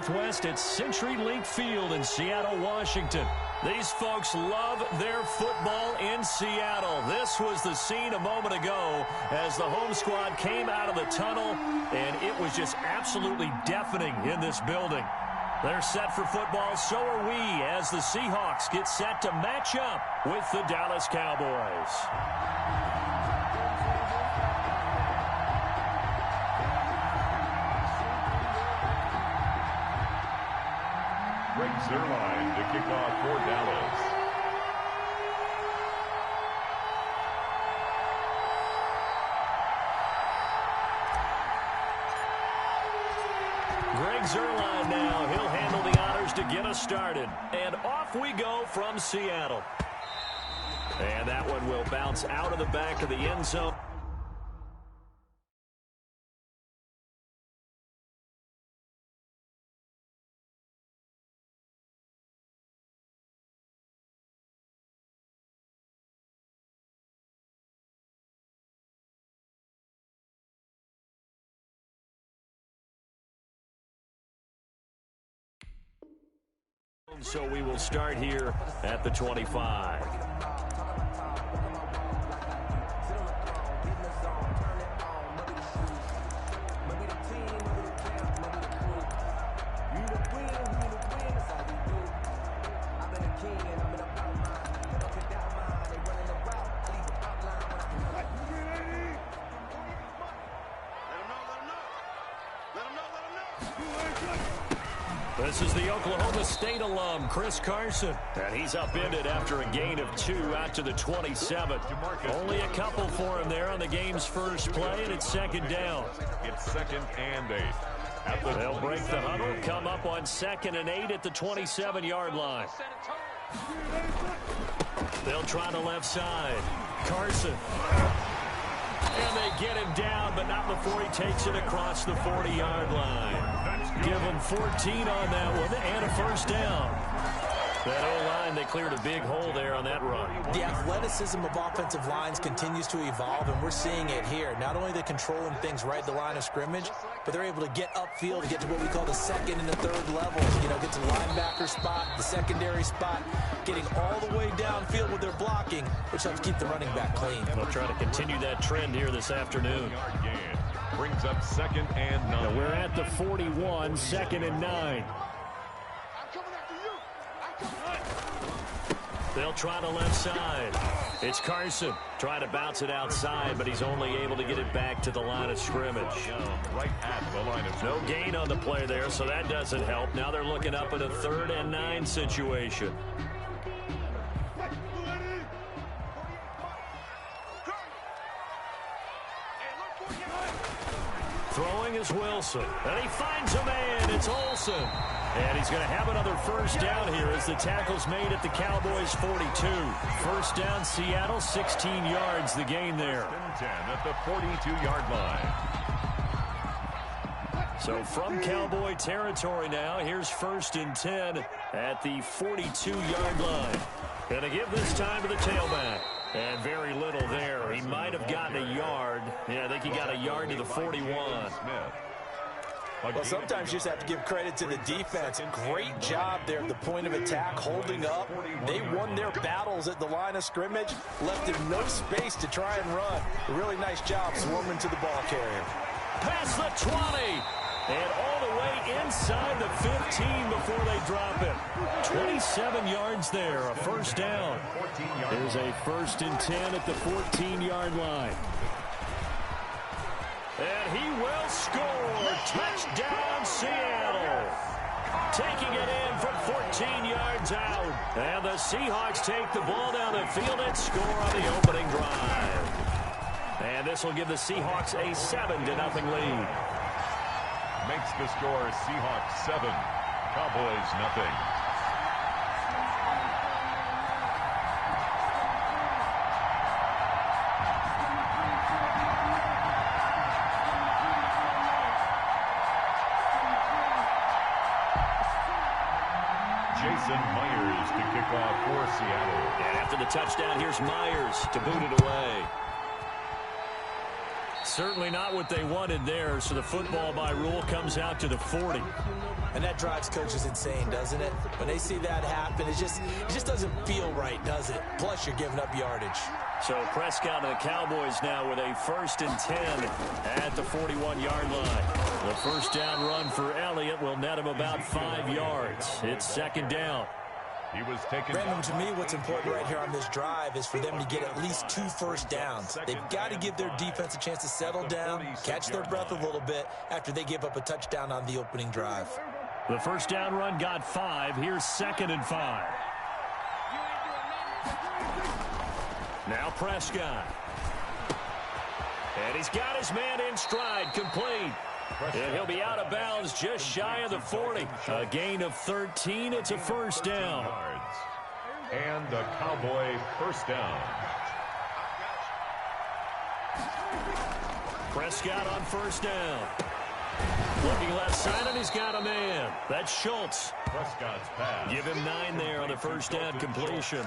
Northwest at CenturyLink Field in Seattle, Washington. These folks love their football in Seattle. This was the scene a moment ago as the home squad came out of the tunnel, and it was just absolutely deafening in this building. They're set for football, so are we, as the Seahawks get set to match up with the Dallas Cowboys. Greg Zuerlein to kick off for Dallas. Greg Zuerlein now. He'll handle the honors to get us started. And off we go from Seattle. And that one will bounce out of the back of the end zone. So we will start here at the 25. This is the Oklahoma State alum, Chris Carson. And he's upended after a gain of 2 out to the 27. Only a couple for him there on the game's first play, and it's second down. It's 2nd and 8. They'll break the huddle, come up on 2nd and 8 at the 27-yard line. They'll try the left side. Carson. And they get him down, but not before he takes it across the 40-yard line. Give him 14 on that one and a first down. That O-line, they cleared a big hole there on that run. The athleticism of offensive lines continues to evolve, and we're seeing it here. Not only are they controlling things right at the line of scrimmage, but they're able to get upfield to get to what we call the second and the third levels. You know, get to the linebacker spot, the secondary spot, getting all the way downfield with their blocking, which helps keep the running back clean. They'll try to continue that trend here this afternoon. Brings up 2nd and 9. Now we're at the 41, 2nd and 9. They'll try the left side. It's Carson. Trying to bounce it outside, but he's only able to get it back to the line of scrimmage. Right at the line of scrimmage. No gain on the play there, so that doesn't help. Now they're looking up at a 3rd and 9 situation. Throwing is Wilson, and he finds a man. It's Olsen. And he's going to have another first down here as the tackle's made at the Cowboys' 42. First down, Seattle, 16 yards, the gain there. 10 at the 42-yard line. So from Cowboy territory now, here's 1st and 10 at the 42-yard line. Going to give this time to the tailback. And very little there. He might have gotten a yard. Yeah, I think he got a yard to the 41. Well, sometimes you just have to give credit to the defense. Great job there at the point of attack, holding up. They won their battles at the line of scrimmage, left him no space to try and run. A really nice job swarming to the ball carrier. Past the 20. And all the way inside the 15 before they drop it. 27 yards there, a first down. There's a 1st and 10 at the 14-yard line. And he will score. Touchdown, Seattle. Taking it in from 14 yards out. And the Seahawks take the ball down the field and score on the opening drive. And this will give the Seahawks a 7-0 lead. Makes the score Seahawks 7, Cowboys 0. Jason Myers to kick off for Seattle. And after the touchdown, here's Myers to boot it away. certainly not what they wanted there, so the football by rule comes out to the 40. And that drives coaches insane, doesn't it? When they see that happen, it just doesn't feel right, does it? Plus, you're giving up yardage. So Prescott and the Cowboys now with a 1st and 10 at the 41-yard line. The first down run for Elliott will net him about 5 yards. It's 2nd down. He was taken. Brandon, to me, what's important right here on this drive is for them to get at least 2 first downs. They've got to give their defense a chance to settle down, catch their breath a little bit after they give up a touchdown on the opening drive. The first down run got 5. Here's 2nd and 5. Now Prescott. And he's got his man in stride, complete. And he'll be out of bounds just shy of the 40. A gain of 13. It's a first down. And the Cowboy first down. Prescott on first down. Looking left side, and he's got a man. That's Schultz. Prescott's pass. Give him 9 there on the first down completion.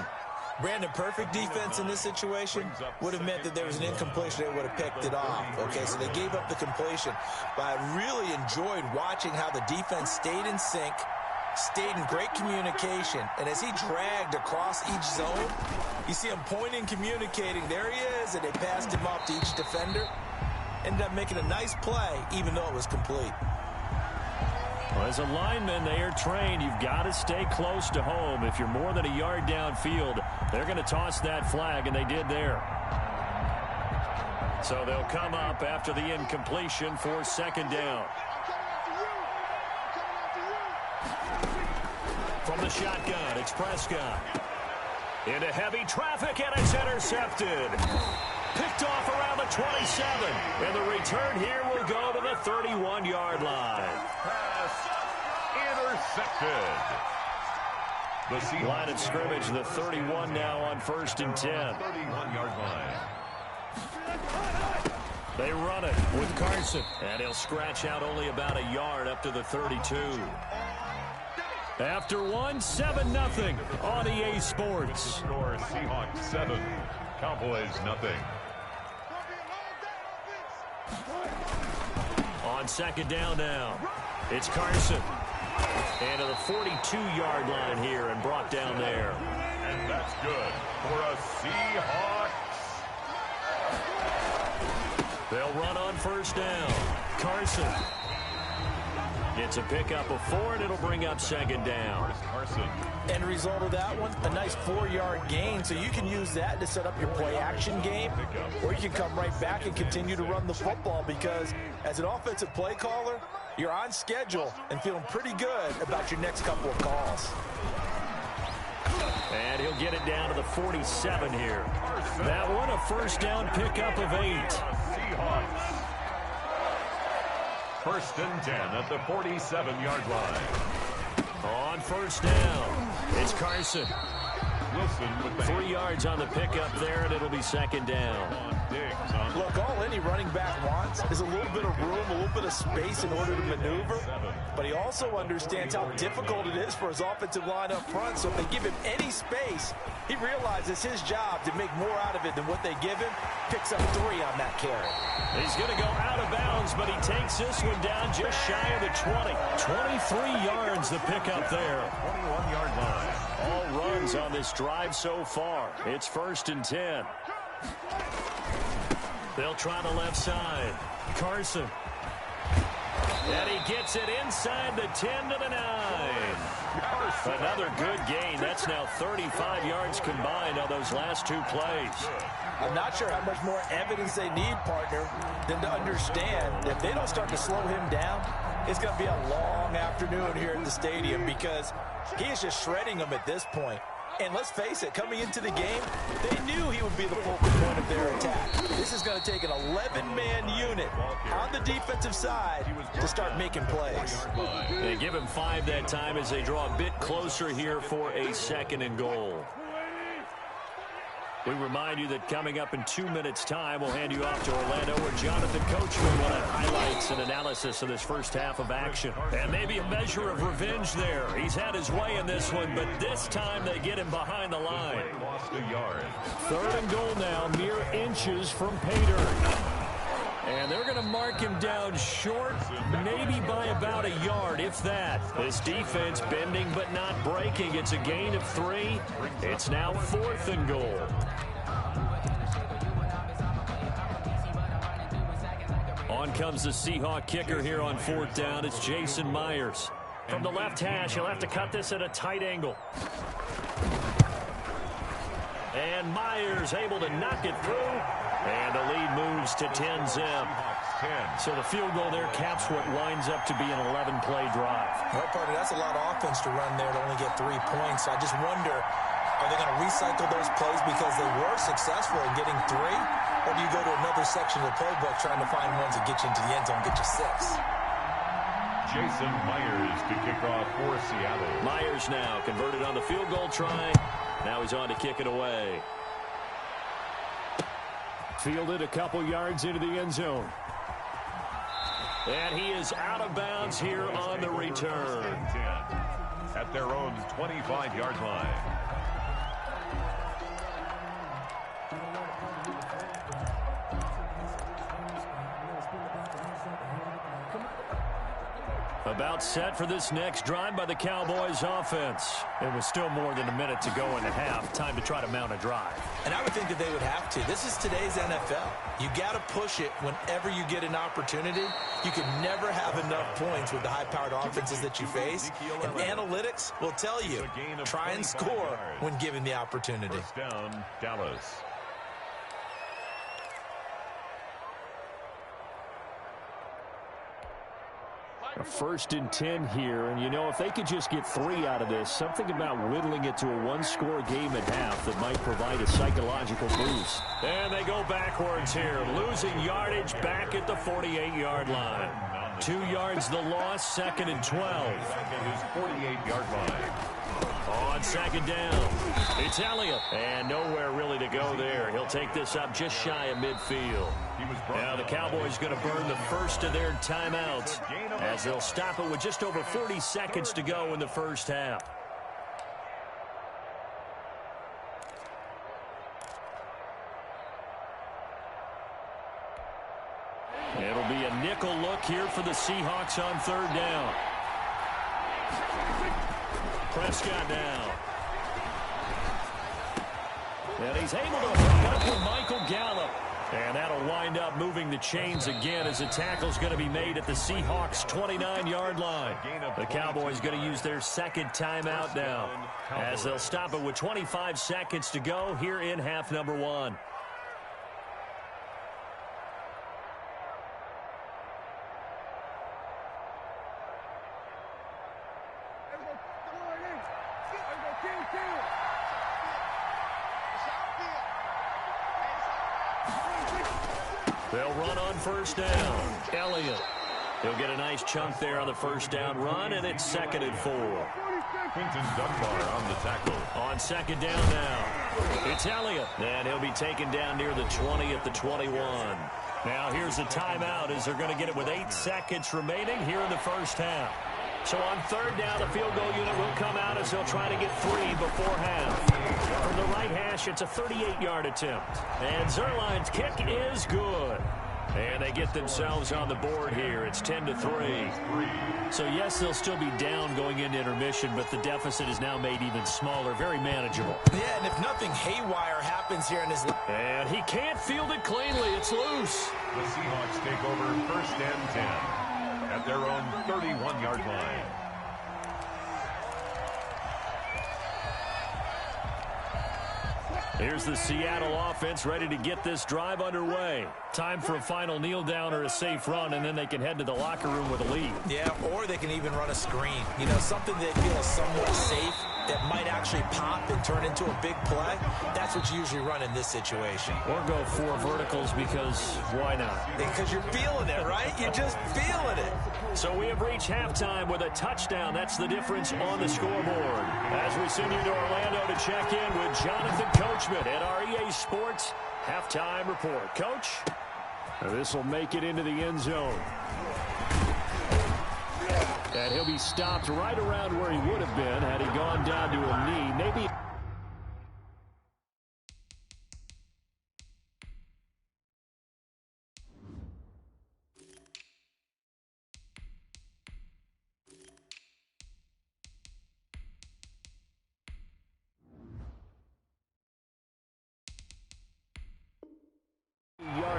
Brandon, perfect defense in this situation would have meant that there was an incompletion. They would have picked it off. Okay, so they gave up the completion. But I really enjoyed watching how the defense stayed in sync, stayed in great communication. And as he dragged across each zone, you see him pointing, communicating. There he is, and they passed him off to each defender. Ended up making a nice play, even though it was complete. Well, as a lineman, they are trained. You've got to stay close to home. If you're more than a yard downfield, they're going to toss that flag, and they did there. So they'll come up after the incompletion for 2nd down. From the shotgun, it's Prescott. Into heavy traffic, and it's intercepted. Picked off around the 27. And the return here will go to the 31-yard line. Intercepted. The line of scrimmage, the 31 now on 1st and 10. 31-yard line. They run it with Carson. And he'll scratch out only about a yard up to the 32. After 7-0 on EA Sports. Score Seahawks 7, Cowboys nothing. On 2nd down now, it's Carson. And to the 42-yard line here and brought down there. And that's good for a Seahawks. They'll run on 1st down. Carson gets a pickup of 4, and it'll bring up 2nd down. Carson. End result of that one, a nice 4-yard gain. So you can use that to set up your play-action game, or you can come right back and continue to run the football because as an offensive play caller, you're on schedule and feeling pretty good about your next couple of calls. And he'll get it down to the 47 here. That one, a first down pickup of 8. Seahawks. 1st and 10 at the 47-yard line. On 1st down, it's Carson. Wilson with the 3 yards on the pickup there, and it'll be 2nd down. Look, all any running back wants is a little bit of room, a little bit of space in order to maneuver. But he also understands how difficult it is for his offensive line up front. So if they give him any space, he realizes his job to make more out of it than what they give him. Picks up 3 on that carry. He's going to go out of bounds, but he takes this one down just shy of the 20. 23 yards the pickup there. 21-yard line. All runs on this drive so far. It's 1st and 10. They'll try the left side. Carson. And he gets it inside the 10 to the 9. Another good gain. That's now 35 yards combined on those last 2 plays. I'm not sure how much more evidence they need, partner, than to understand if they don't start to slow him down, it's going to be a long afternoon here at the stadium because he is just shredding them at this point. And let's face it, coming into the game, they knew he would be the focal point of their attack. This is going to take an 11-man unit on the defensive side to start making plays. They give him 5 that time as they draw a bit closer here for a 2nd and goal. We remind you that coming up in 2 minutes' time, we'll hand you off to Orlando where Jonathan Coachman will have highlights and analysis of this first half of action. And maybe a measure of revenge there. He's had his way in this one, but this time they get him behind the line. Lost a yard. 3rd and goal now, mere inches from pay dirt. And they're going to mark him down short, maybe by about a yard, if that. This defense bending but not breaking. It's a gain of 3. It's now 4th and goal. On comes the Seahawk kicker here on 4th down. It's Jason Myers. From the left hash, he'll have to cut this at a tight angle. And Myers able to knock it through. And the lead moves to 10-zip. So the field goal there caps what winds up to be an 11-play drive. Well, partner, that's a lot of offense to run there to only get 3 points. I just wonder, are they going to recycle those plays because they were successful in getting 3? Or do you go to another section of the playbook trying to find ones that get you into the end zone, get you 6? Jason Myers to kick off for Seattle. Myers now converted on the field goal try. Now he's on to kick it away. Fielded a couple yards into the end zone. And he is out of bounds here on the return. At their own 25-yard line. About set for this next drive by the Cowboys offense. It was still more than a minute to go in the half. Time to try to mount a drive. And I would think that they would have to. This is today's NFL. You got to push it whenever you get an opportunity. You can never have enough points with the high-powered offenses that you face. And analytics will tell you, try and score when given the opportunity. First down, Dallas. A 1st and 10 here, and you know, if they could just get 3 out of this, something about whittling it to a 1-score game at half that might provide a psychological boost. And they go backwards here, losing yardage back at the 48-yard line. 2 yards the loss, 2nd and 12. Back at his 48-yard line. On 2nd down, it's Elliott. And nowhere really to go there. He'll take this up just shy of midfield. Now the Cowboys going to burn the first of their timeouts as they'll stop it with just over 40 seconds to go in the first half. It'll be a nickel look here for the Seahawks on 3rd down. Prescott down. And he's able to hook up with Michael Gallup. And that'll wind up moving the chains again as the tackle's going to be made at the Seahawks' 29-yard line. The Cowboys going to use their 2nd timeout now as they'll stop it with 25 seconds to go here in half number 1. They'll run on 1st down. Elliott. He'll get a nice chunk there on the 1st down run, and it's 2nd and 4. Quinton Dunbar on the tackle. On 2nd down now. It's Elliott. And he'll be taken down near the 20 at the 21. Now here's a timeout as they're going to get it with 8 seconds remaining here in the first half. So on 3rd down, the field goal unit will come out as they'll try to get 3 before half. From the right hash, it's a 38-yard attempt. And Zerline's kick is good. And they get themselves on the board here. It's 10-3. So, yes, they'll still be down going into intermission, but the deficit is now made even smaller, very manageable. Yeah, and if nothing haywire happens here in his... And he can't field it cleanly. It's loose. The Seahawks take over 1st and 10 at their own 31-yard line. Here's the Seattle offense ready to get this drive underway. Time for a final kneel down or a safe run, and then they can head to the locker room with a lead. Yeah, or they can even run a screen. You know, something they feel is somewhat safe that might actually pop and turn into a big play. That's what you usually run in this situation. Or go 4 verticals because why not? Because you're feeling it, right? You're just feeling it. So we have reached halftime with a touchdown. That's the difference on the scoreboard. As we send you to Orlando to check in with Jonathan Coachman at our EA Sports Halftime Report. Coach, this will make it into the end zone. And he'll be stopped right around where he would have been had he gone down to a knee. Maybe...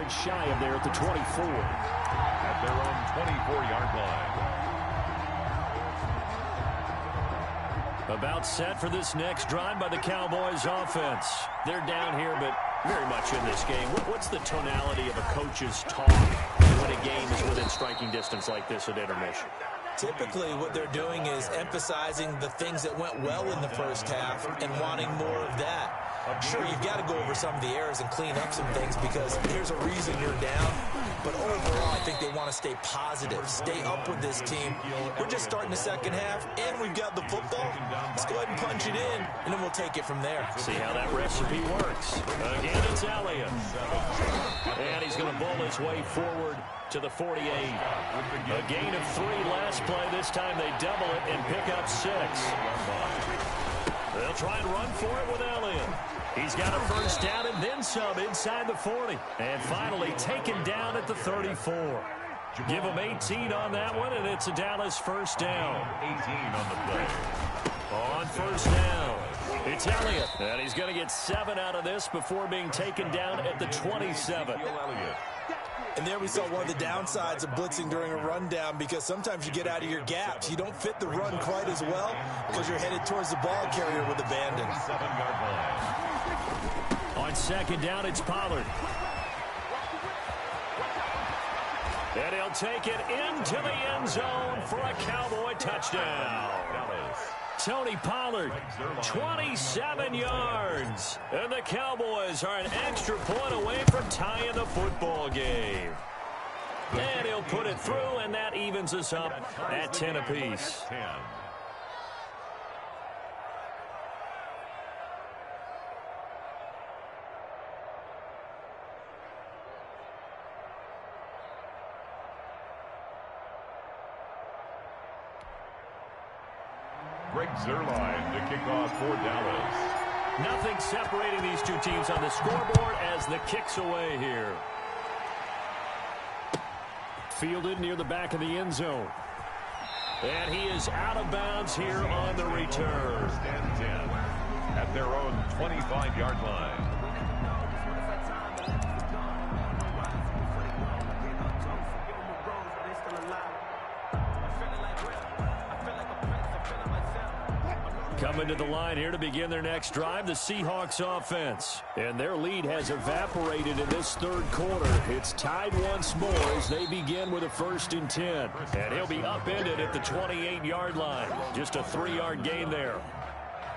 yards shy of there at the 24. At their own 24-yard line. About set for this next drive by the Cowboys offense. They're down here, but very much in this game. What's the tonality of a coach's talk when a game is within striking distance like this at intermission? Typically, what they're doing is emphasizing the things that went well in the first half and wanting more of that. Sure, you've got to go over some of the errors and clean up some things because there's a reason you're down. But overall, I think they want to stay positive, stay up with this team. We're just starting the second half, and we've got the football. Let's go ahead and punch it in, and then we'll take it from there. See how that recipe works. Again, it's Elliott. And he's going to bowl his way forward to the 48. A gain of 3 last play. This time they double it and pick up 6. They'll try and run for it with Elliott. He's got a first down and then some inside the 40. And finally taken down at the 34. Give him 18 on that one, and it's a Dallas first down. 18 on the play. On first down, it's Elliott. And he's going to get 7 out of this before being taken down at the 27. And there we saw one of the downsides of blitzing during a rundown because sometimes you get out of your gaps. You don't fit the run quite as well because you're headed towards the ball carrier with abandon. 7-yard line. On second down, it's Pollard. And he'll take it into the end zone for a Cowboy touchdown. Tony Pollard, 27 yards. And the Cowboys are an extra point away from tying the football game. And he'll put it through, and that evens us up at 10 apiece. Greg Zuerlein to kick off for Dallas. Nothing separating these two teams on the scoreboard as the kick's away here. Fielded near the back of the end zone. And he is out of bounds here on the return. First and 10 at their own 25-yard line. Coming to the line here to begin their next drive, the Seahawks offense. And their lead has evaporated in this third quarter. It's tied once more as they begin with a 1st and 10. And he'll be upended at the 28-yard line. Just a 3-yard gain there.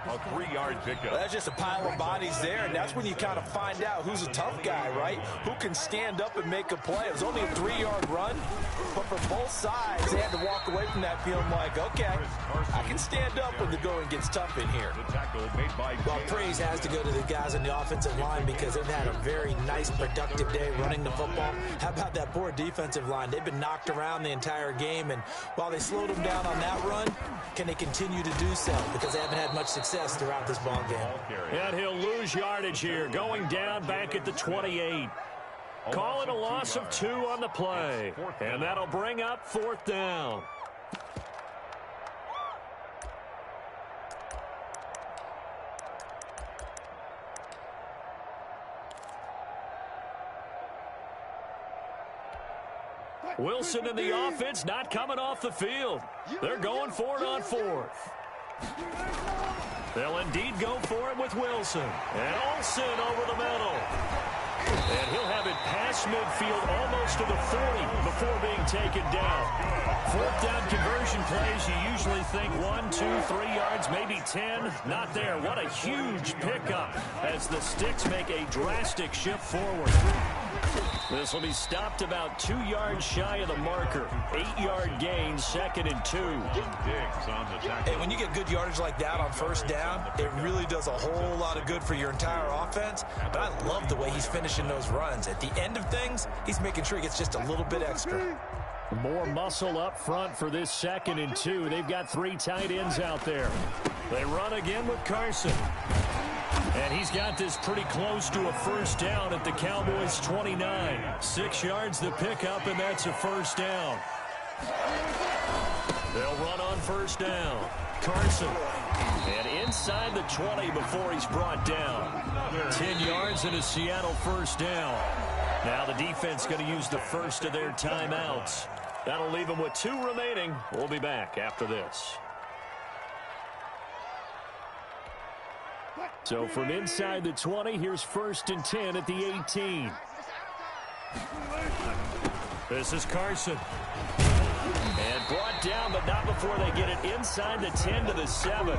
A 3-yard pickup. That's just a pile of bodies there, and that's when you kind of find out who's a tough guy, right? Who can stand up and make a play. It was only a 3-yard run, but for both sides, they had to walk away from that feeling like, okay, I can stand up when the going gets tough in here. The tackle made by Well, praise has to go to the guys on the offensive line because they've had a very nice, productive day running the football. How about that poor defensive line? They've been knocked around the entire game, and while they slowed them down on that run, can they continue to do so? Because they haven't had much success throughout this ball game. And he'll lose yardage here, going down back at the 28. Calling a loss of 2 on the play. And that'll bring up 4th down. Wilson in the offense not coming off the field. They're going for it on 4th. They'll indeed go for it with Wilson. And Olsen over the middle. And he'll have it past midfield almost to the 40 before being taken down. 4th down conversion plays, you usually think 1, 2, 3 yards, maybe 10. Not there. What a huge pickup as the Sticks make a drastic shift forward. This will be stopped about 2 yards shy of the marker. 8-yard gain, 2nd and 2. Hey, when you get good yardage like that on 1st down, it really does a whole lot of good for your entire offense. But I love the way he's finishing those runs. At the end of things, he's making sure he gets just a little bit extra. More muscle up front for this 2nd and 2. They've got 3 tight ends out there. They run again with Carson. And he's got this pretty close to a 1st down at the Cowboys' 29. 6 yards to pick up, and that's a 1st down. They'll run on 1st down. Carson. And inside the 20 before he's brought down. 10 yards and a Seattle 1st down. Now the defense going to use the first of their timeouts. That'll leave them with 2 remaining. We'll be back after this. So from inside the 20, here's 1st and 10 at the 18. This is Carson. And brought down, but not before they get it inside the 10 to the 7.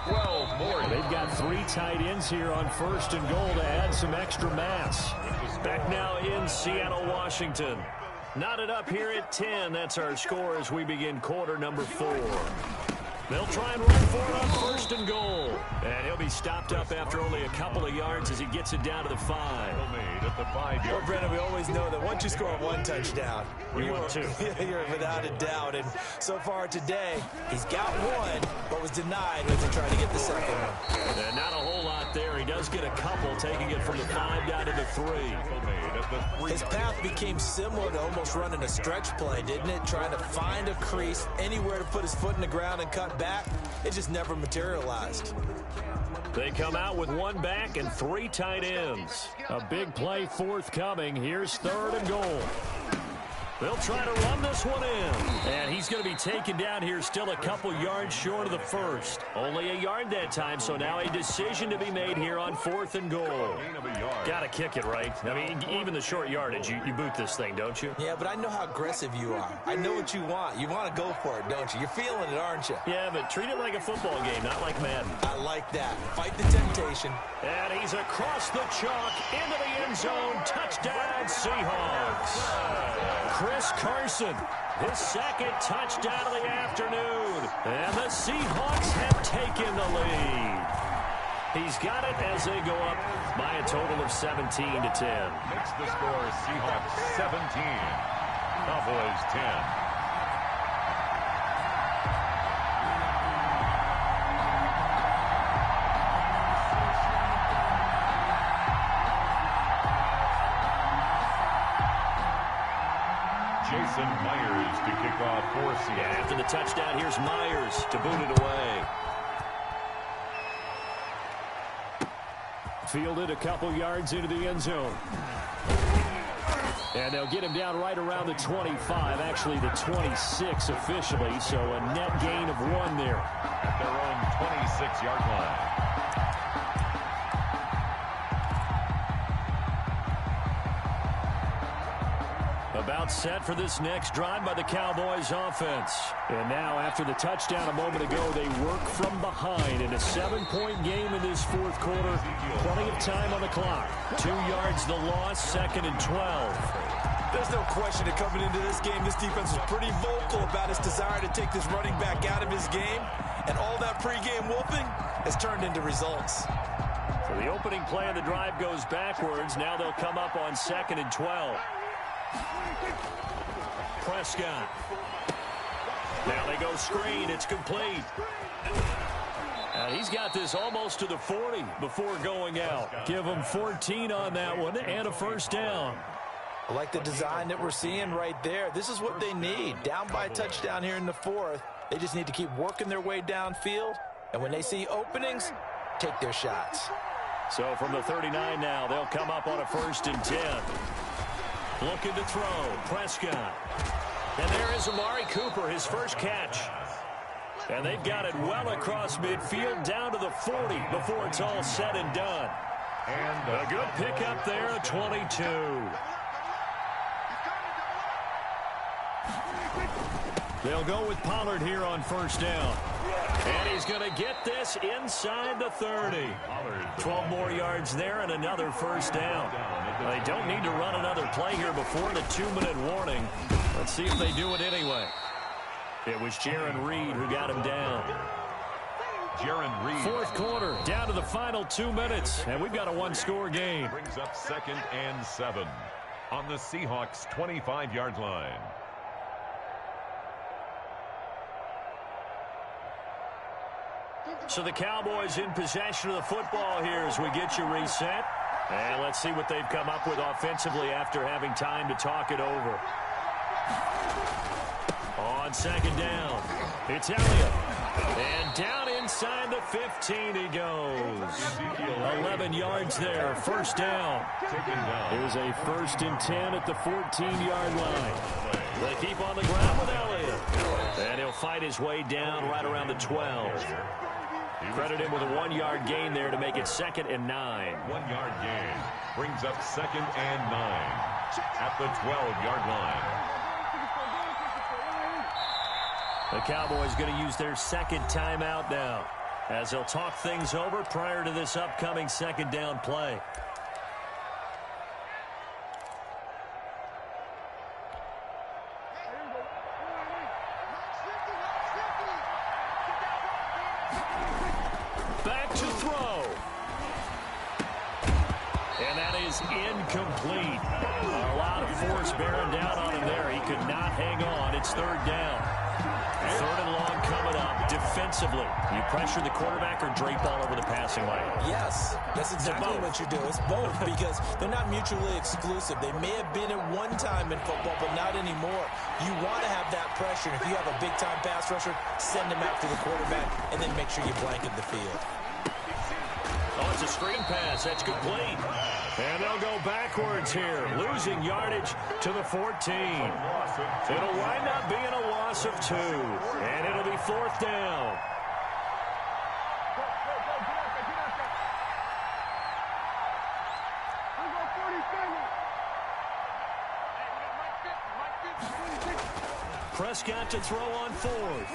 12 more. They've got 3 tight ends here on 1st and goal to add some extra mass. Back now in Seattle, Washington. Knotted up here at 10. That's our score as we begin quarter number 4. They'll try and run for it on 1st and goal. And he'll be stopped up after only a couple of yards as he gets it down to the 5. At the 5-yard. Well, Brennan, we always know that once you score 1 touchdown, you want 2. You're without a doubt. And so far today, he's got 1, but was denied as he tried to get the second one. And not a whole lot there. He does get a couple, taking it from the 5 down to the 3. His path became similar to almost running a stretch play, didn't it? Trying to find a crease, anywhere to put his foot in the ground and cut back. It just never materialized. They come out with 1 back and 3 tight ends. A big play forthcoming. Here's 3rd and goal. They'll try to run this one in. And he's going to be taken down here still a couple yards short of the 1st. Only a yard that time, so now a decision to be made here on 4th and goal. Got to kick it, right? I mean, even the short yardage, you boot this thing, don't you? Yeah, but I know how aggressive you are. I know what you want. You want to go for it, don't you? You're feeling it, aren't you? Yeah, but treat it like a football game, not like Madden. I like that. Fight the temptation. And he's across the chalk into the end zone. Touchdown, Seahawks. Chris Carson, his 2nd touchdown of the afternoon. And the Seahawks have taken the lead. He's got it as they go up by a total of 17-10. Makes the score Seahawks 17, Cowboys 10. Jason Myers to kick off for Seattle. After the touchdown, here's Myers to boot it away. Fielded a couple yards into the end zone. And they'll get him down right around the 25, actually the 26 officially, so a net gain of 1 there. At their own 26-yard line. About set for this next drive by the Cowboys offense. And now after the touchdown a moment ago, they work from behind in a 7-point game in this 4th quarter. Plenty of time on the clock. 2 yards the loss, 2nd and 12. There's no question that coming into this game, this defense was pretty vocal about its desire to take this running back out of his game. And all that pregame whooping has turned into results. So the opening play of the drive goes backwards. Now they'll come up on 2nd and 12. Prescott. Now they go screen. It's complete. And he's got this almost to the 40 before going out. Give him 14 on that one and a 1st down. I like the design that we're seeing right there. This is what they need. Down by a touchdown here in the 4th. They just need to keep working their way downfield. And when they see openings, take their shots. So from the 39 now, they'll come up on a 1st and 10. Looking to throw. Prescott. And there is Amari Cooper, his first catch. And they've got it well across midfield down to the 40 before it's all said and done. And a good pickup there, a 22. They'll go with Pollard here on 1st down. And he's going to get this inside the 30. 12 more yards there and another 1st down. They don't need to run another play here before the 2-minute warning. Let's see if they do it anyway. It was Jaron Reed who got him down. Jaron Reed. 4th quarter, down to the final 2 minutes, and we've got a 1-score game. Brings up 2nd and 7 on the Seahawks' 25-yard line. So the Cowboys in possession of the football here as we get you reset. And let's see what they've come up with offensively after having time to talk it over. On 2nd down, it's Elliott. And down inside the 15 he goes. 11 yards there. First down. Here's a 1st and 10 at the 14-yard line. They keep on the ground with Elliott. And he'll fight his way down right around the 12. Credit him with a 1-yard gain there to make it 2nd and 9. 1-yard gain brings up 2nd and 9 at the 12-yard line. The Cowboys going to use their 2nd timeout now as they'll talk things over prior to this upcoming 2nd down play. Back to throw. And that is incomplete. A lot of force bearing down on him there. He could not hang on. It's 3rd down. 3rd and long coming up. Defensively, you pressure the quarterback or drape all over the passing lane? Yes, that's exactly what you do. It's both because they're not mutually exclusive. They may have been at one time in football, but not anymore. You want to have that pressure. If you have a big-time pass rusher, send him after the quarterback, and then make sure you blanket the field. Oh, it's a screen pass. That's complete. And they'll go backwards here, losing yardage to the 14. It'll wind up being a loss of 2, and it'll be 4th down. Prescott to throw on 4th.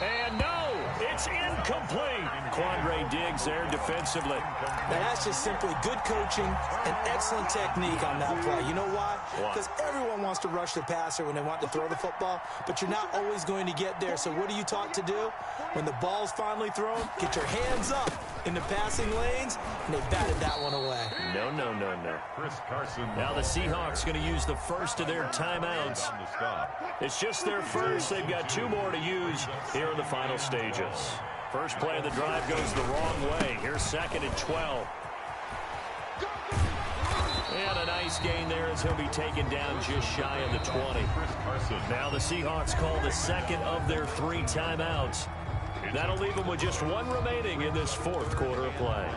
And no, it's incomplete. Quandre Diggs there defensively. Now that's just simply good coaching and excellent technique on that play. You know why? Because everyone wants to rush the passer when they want to throw the football, but you're not always going to get there. So what are you taught to do? When the ball's finally thrown, get your hands up in the passing lanes, and they batted that one away. No. Chris Carson. Now the Seahawks going to use the first of their timeouts. It's just their first. They've got 2 more to use here in the final stages. First play of the drive goes the wrong way. Here's 2nd and 12. And a nice gain there as he'll be taken down just shy of the 20. Now the Seahawks call the 2nd of their 3 timeouts. That'll leave them with just 1 remaining in this 4th quarter of play.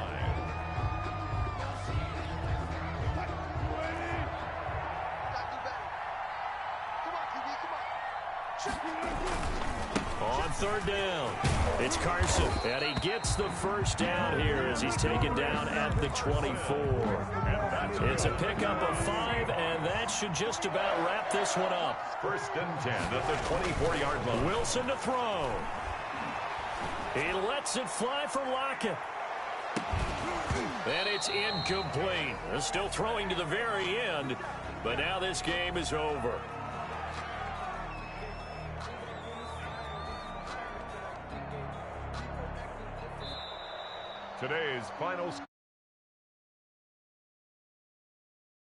On 3rd down, it's Carson, and he gets the first down here as he's taken down at the 24. It's a pickup of 5, and that should just about wrap this one up. 1st and 10 at the 24-yard line. Wilson to throw. He lets it fly for Lockett. And it's incomplete. They're still throwing to the very end, but now this game is over. Today's final score.